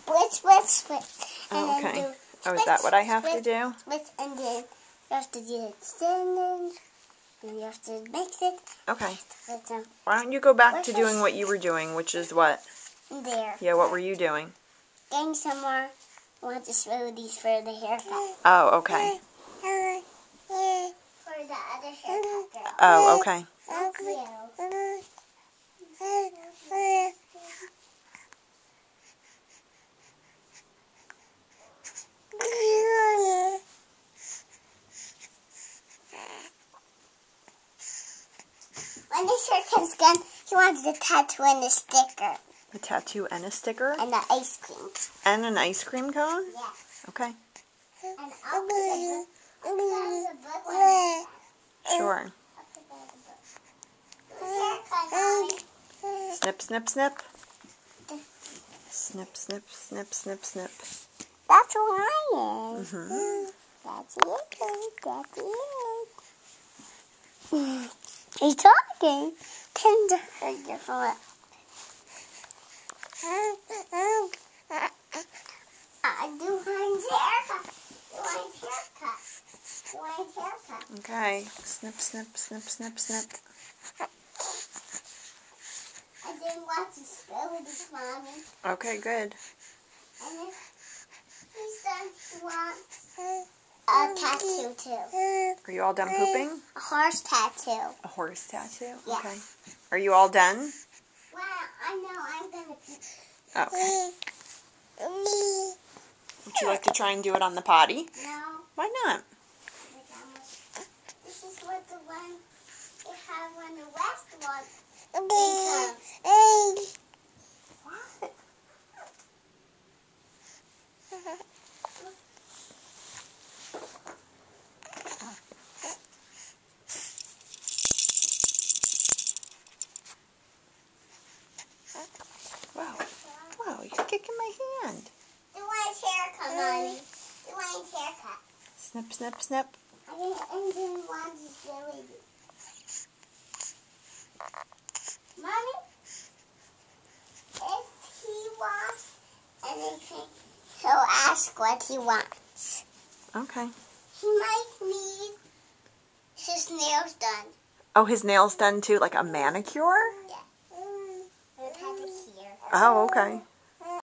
split, split, split. And Oh, okay. then do Oh, is that what I have to do? Split, and then you have to do it thin, and you have to mix it. Okay. Put some Why don't you go back to doing what you were doing, which is what? there. Yeah, what were you doing? Getting some more. I want the smoothies for the haircut. Oh, okay. For the other haircut girl. Oh, okay. Thank you. When this haircut's done, he wants the tattoo and the sticker. A tattoo and a sticker? And the ice cream. And an ice cream cone? Yeah. Okay. And I'll put the book on it. Sure. Haircut, Mommy. Snip, snip, snip. Snip, snip, snip, snip, snip. That's what I is. Mm-hmm. That's it. That's it. He's talking. Tender your foot. I do Heinz haircut. Do Heinz haircut. Do Heinz haircut. Okay. Snip, snip, snip, snip, snip. I didn't want to spill this, Mommy. Okay, good. And then he's done. He wants a tattoo too. Are you all done pooping? A horse tattoo. A horse tattoo? Yeah. Okay. Are you all done? Well, I know I'm gonna. Okay. Would you like to try and do it on the potty? No. Why not? This is what the one they have on the west one. What? Wow. Wow, you're kicking my hand. The one's haircut, Mommy. The one's haircut. Snip, snip, snip. I think Indian one's is really good. Mommy, if he wants anything, he'll ask what he wants. Okay. He might need his nails done. Oh, his nails done too? Like a manicure? Yeah. Or pedicure. Oh, okay.